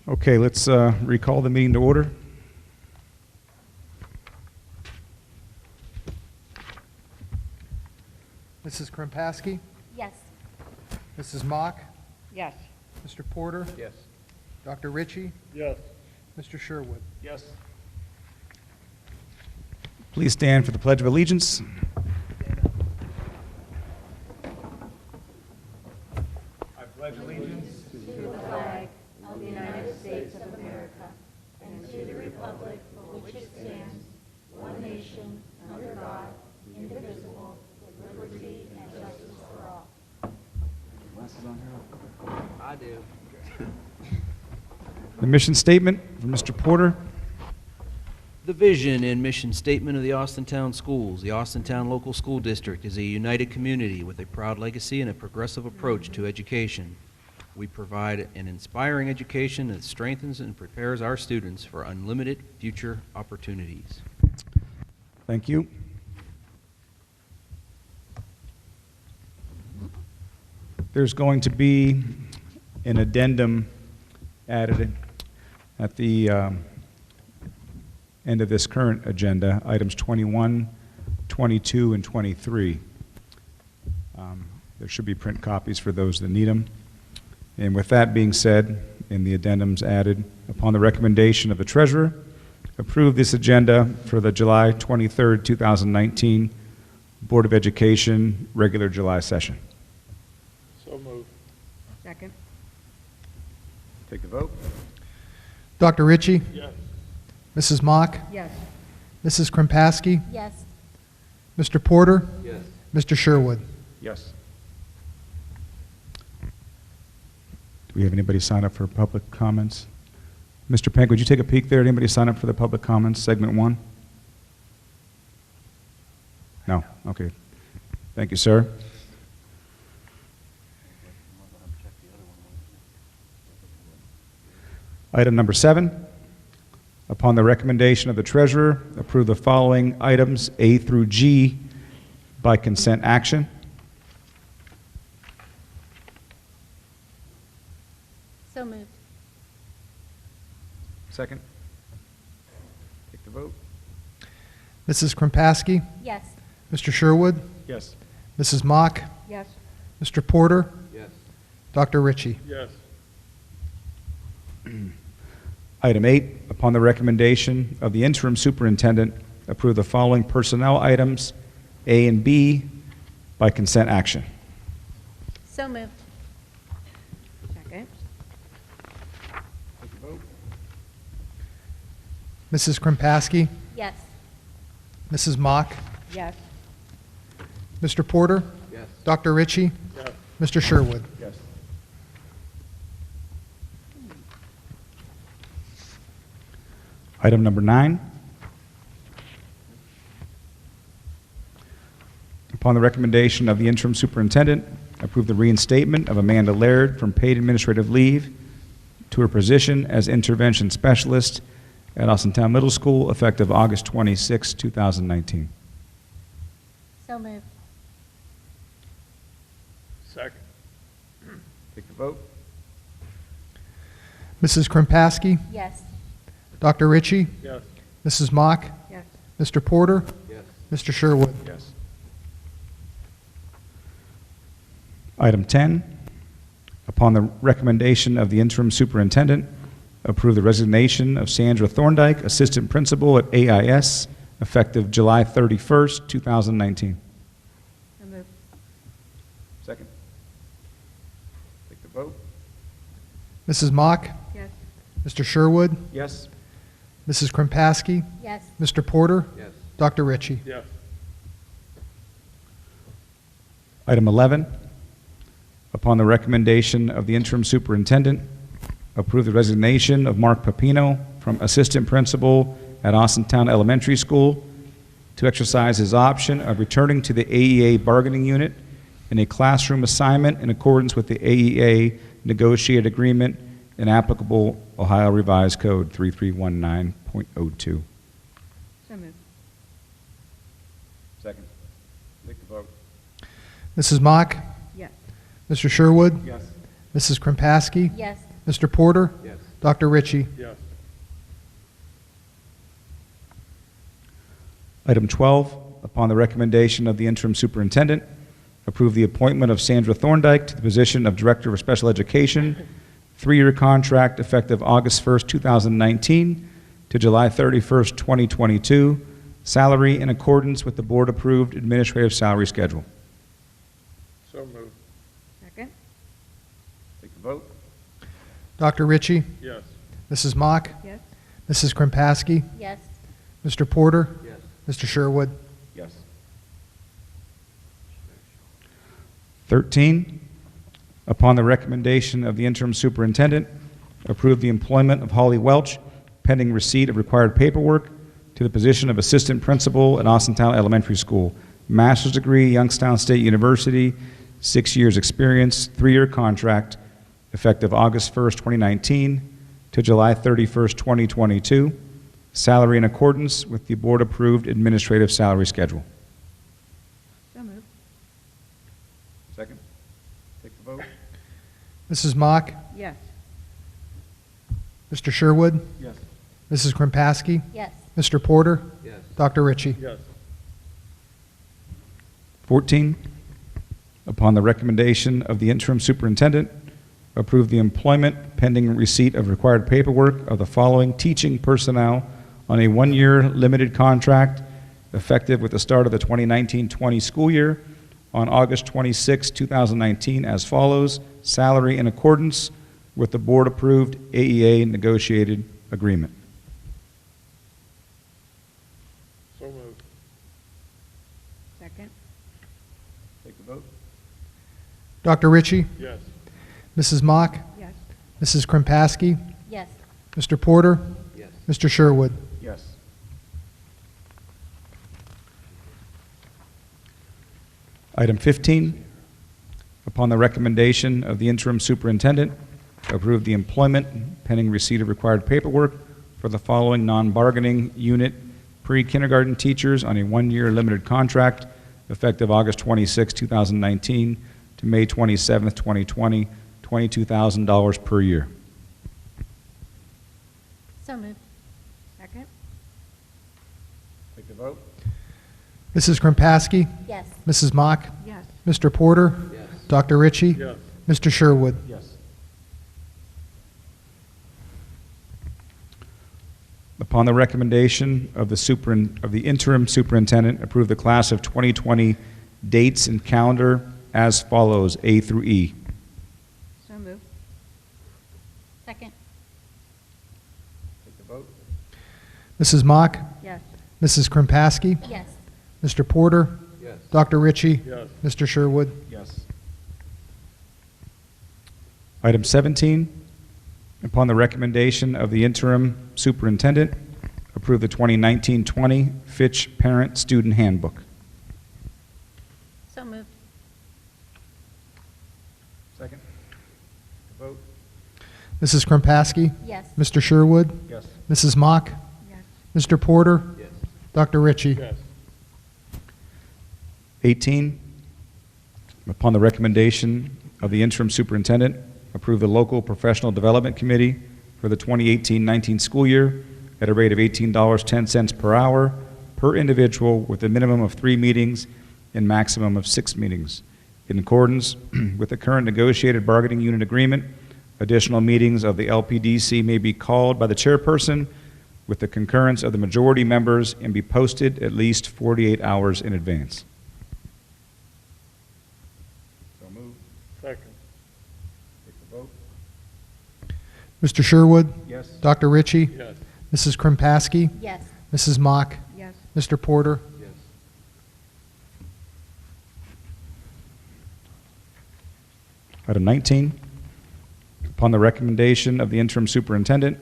Okay, let's recall the meeting to order. Mrs. Krimpaski? Yes. Mrs. Mock? Yes. Mr. Porter? Yes. Dr. Ritchie? Yes. Mr. Sherwood? Yes. Please stand for the Pledge of Allegiance. I pledge allegiance To the flag of the United States of America and to the republic for which it stands, one nation, under God, indivisible, with liberty and justice for all. I do. The mission statement from Mr. Porter. The vision and mission statement of the Austintown Schools. The Austintown Local School District is a united community with a proud legacy and a progressive approach to education. We provide an inspiring education that strengthens and prepares our students for unlimited future opportunities. Thank you. There's going to be an addendum added at the end of this current agenda, items 21, 22, and 23. There should be print copies for those that need them. And with that being said, and the addendums added, upon the recommendation of the treasurer, approve this agenda for the July 23rd, 2019 Board of Education regular July session. So moved. Second. Take the vote. Dr. Ritchie? Yes. Mrs. Mock? Yes. Mrs. Krimpaski? Yes. Mr. Porter? Yes. Mr. Sherwood? Yes. Do we have anybody sign up for public comments? Mr. Pank, would you take a peek there? Anybody sign up for the public comments, segment 1? No? Okay. Thank you, sir. Item number 7, upon the recommendation of the treasurer, approve the following items A through G by consent action. So moved. Second. Take the vote. Mrs. Krimpaski? Yes. Mr. Sherwood? Yes. Mrs. Mock? Yes. Mr. Porter? Yes. Dr. Ritchie? Yes. Item 8, upon the recommendation of the interim superintendent, approve the following personnel items, A and B, by consent action. So moved. Second. Take the vote. Mrs. Krimpaski? Yes. Mrs. Mock? Yes. Mr. Porter? Yes. Dr. Ritchie? Yes. Mr. Sherwood? Yes. Item number 9. Upon the recommendation of the interim superintendent, approve the reinstatement of Amanda Laird from paid administrative leave to her position as intervention specialist at Austintown Middle School effective August 26, 2019. So moved. Second. Take the vote. Mrs. Krimpaski? Yes. Dr. Ritchie? Yes. Mrs. Mock? Yes. Mr. Porter? Yes. Mr. Sherwood? Yes. Item 10, upon the recommendation of the interim superintendent, approve the resignation of Sandra Thorndike, assistant principal at AIS, effective July 31st, 2019. So moved. Second. Take the vote. Mrs. Mock? Yes. Mr. Sherwood? Yes. Mrs. Krimpaski? Yes. Mr. Porter? Yes. Dr. Ritchie? Yes. Item 11, upon the recommendation of the interim superintendent, approve the resignation of Mark Pepino from assistant principal at Austintown Elementary School to exercise his option of returning to the AEA bargaining unit in a classroom assignment in accordance with the AEA negotiated agreement and applicable Ohio Revised Code 3319.02. So moved. Second. Take the vote. Mrs. Mock? Yes. Mr. Sherwood? Yes. Mrs. Krimpaski? Yes. Mr. Porter? Yes. Dr. Ritchie. Yes. Item 12, upon the recommendation of the interim superintendent, approve the appointment of Sandra Thorndike to the position of Director of Special Education, 3-year contract effective August 1st, 2019 to July 31st, 2022, salary in accordance with the board-approved administrative salary schedule. So moved. Second? Take the vote. Dr. Ritchie. Yes. Mrs. Mock. Yes. Mrs. Krimpaski. Yes. Mr. Porter. Yes. Mr. Sherwood. Yes. 13, upon the recommendation of the interim superintendent, approve the employment of Holly Welch pending receipt of required paperwork to the position of assistant principal at Austintown Elementary School. Master's degree, Youngstown State University, 6 years experience, 3-year contract, effective August 1st, 2019 to July 31st, 2022. Salary in accordance with the board-approved administrative salary schedule. So moved. Second. Take the vote. Mrs. Mock. Yes. Mr. Sherwood. Yes. Mrs. Krimpaski. Yes. Mr. Porter. Yes. Dr. Ritchie. Yes. 14, upon the recommendation of the interim superintendent, approve the employment pending receipt of required paperwork of the following teaching personnel on a 1-year limited contract effective with the start of the 2019-20 school year on August 26, 2019 as follows. Salary in accordance with the board-approved AEA negotiated agreement. So moved. Second? Take the vote. Dr. Ritchie. Yes. Mrs. Mock. Yes. Mrs. Krimpaski. Yes. Mr. Porter. Yes. Mr. Sherwood. Yes. Item 15, upon the recommendation of the interim superintendent, approve the employment pending receipt of required paperwork for the following non-bargaining unit pre-kindergarten teachers on a 1-year limited contract effective August 26, 2019 to May 27, 2020, $22,000 per year. So moved. Second? Take the vote. Mrs. Krimpaski. Yes. Mrs. Mock. Yes. Mr. Porter. Yes. Dr. Ritchie. Yes. Mr. Sherwood. Yes. Upon the recommendation of the interim superintendent, approve the class of 2020 dates and calendar as follows, A through E. So moved. Second? Take the vote. Mrs. Mock. Yes. Mrs. Krimpaski. Yes. Mr. Porter. Yes. Dr. Ritchie. Yes. Mr. Sherwood. Yes. Item 17, upon the recommendation of the interim superintendent, approve the 2019-20 Fitch Parent Student Handbook. So moved. Second. Vote. Mrs. Krimpaski. Yes. Mr. Sherwood. Yes. Mrs. Mock. Yes. Mr. Porter. Yes. Dr. Ritchie. Yes. 18, upon the recommendation of the interim superintendent, approve the local professional development committee for the 2018-19 school year at a rate of $18.10 per hour per individual with a minimum of 3 meetings and maximum of 6 meetings. In accordance with the current negotiated bargaining unit agreement, additional meetings of the LPDC may be called by the chairperson with the concurrence of the majority members and be posted at least 48 hours in advance. So moved. Second. Take the vote. Mr. Sherwood. Yes. Dr. Ritchie. Yes. Mrs. Krimpaski. Yes. Mrs. Mock. Yes. Mr. Porter. Yes. Item 19, upon the recommendation of the interim superintendent,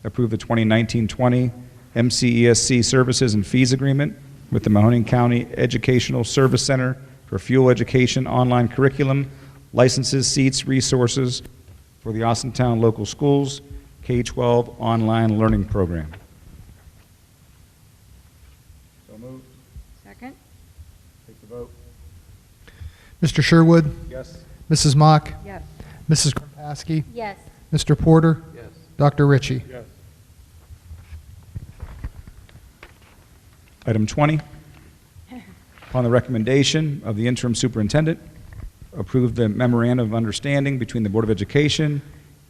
approve the 2019-20 MCESC services and fees agreement with the Mahoning County Educational Service Center for Fuel Education online curriculum, licenses, seats, resources for the Austintown local schools K-12 online learning program. So moved. Second? Take the vote. Mr. Sherwood. Yes. Mrs. Mock. Yes. Mrs. Krimpaski. Yes. Mr. Porter. Yes. Dr. Ritchie. Yes. Item 20, upon the recommendation of the interim superintendent, approve the memorandum of understanding between the Board of Education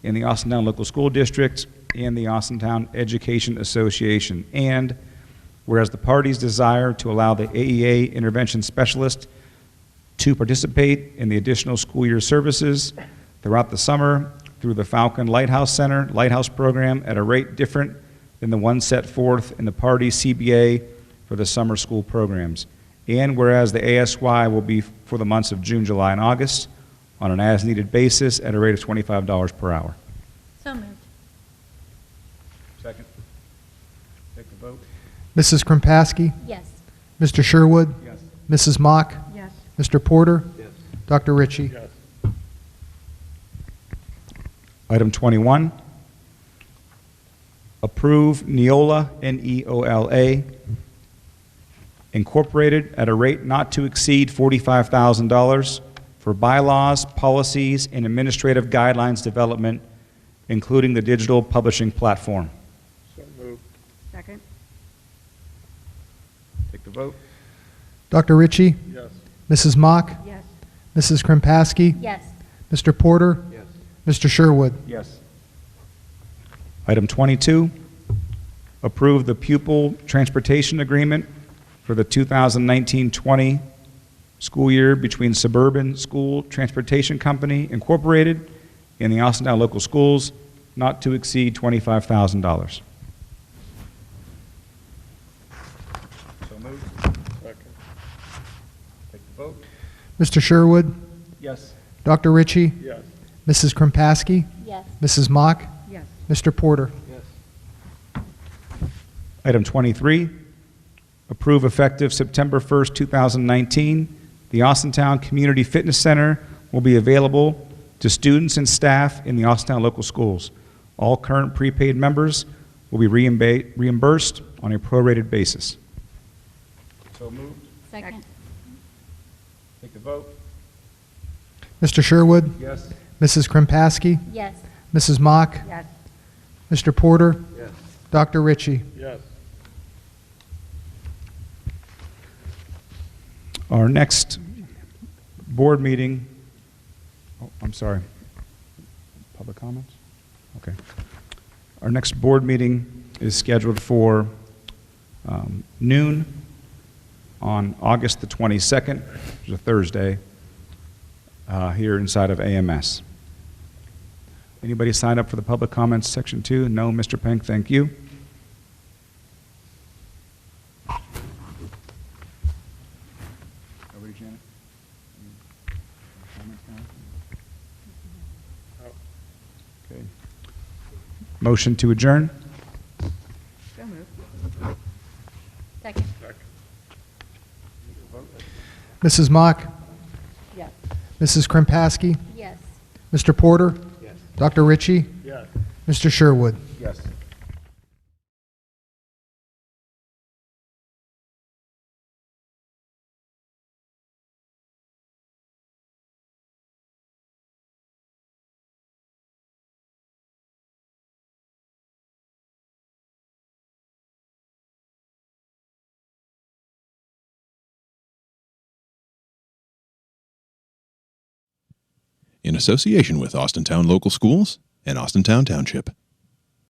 and the Austintown Local School District and the Austintown Education Association. And whereas the parties desire to allow the AEA intervention specialist to participate in the additional school year services throughout the summer through the Falcon Lighthouse Center Lighthouse program at a rate different than the one set forth in the party CBA for the summer school programs. And whereas the ASY will be for the months of June, July, and August on an as-needed basis at a rate of $25 per hour. So moved. Second. Take the vote. Mrs. Krimpaski? Yes. Mr. Sherwood? Yes. Mrs. Mock? Yes. Mr. Porter? Yes. Dr. Ritchie. Yes. Item 21, approve Neola, N-E-O-L-A, Incorporated at a rate not to exceed $45,000 for bylaws, policies, and administrative guidelines development, including the digital publishing platform. So moved. Second. Take the vote. Dr. Ritchie? Yes. Mrs. Mock? Yes. Mrs. Krimpaski? Yes. Mr. Porter? Yes. Mr. Sherwood? Yes. Item 22, approve the pupil transportation agreement for the 2019-20 school year between Suburban School Transportation Company, Incorporated, and the Austintown Local Schools, not to exceed $25,000. So moved. Second. Take the vote. Mr. Sherwood? Yes. Dr. Ritchie? Yes. Mrs. Krimpaski? Yes. Mrs. Mock? Yes. Mr. Porter? Yes. Item 23, approve effective September 1st, 2019, the Austintown Community Fitness Center will be available to students and staff in the Austintown local schools. All current prepaid members will be reimbursed on a prorated basis. So moved. Second. Take the vote. Mr. Sherwood? Yes. Mrs. Krimpaski? Yes. Mrs. Mock? Yes. Mr. Porter? Yes. Dr. Ritchie. Yes. Our next board meeting, oh, I'm sorry, public comments? Okay. Our next board meeting is scheduled for noon on August the 22nd, which is a Thursday, here inside of AMS. Anybody sign up for the public comments section 2? No, Mr. Pink, thank you. Nobody, Janet? Any comments now? Okay. Motion to adjourn? So moved. Second. Second. Mrs. Mock? Yes. Mrs. Krimpaski? Yes. Mr. Porter? Yes. Dr. Ritchie? Yes. Mr. Sherwood? Yes. in association with Austintown Local Schools and Austintown Township.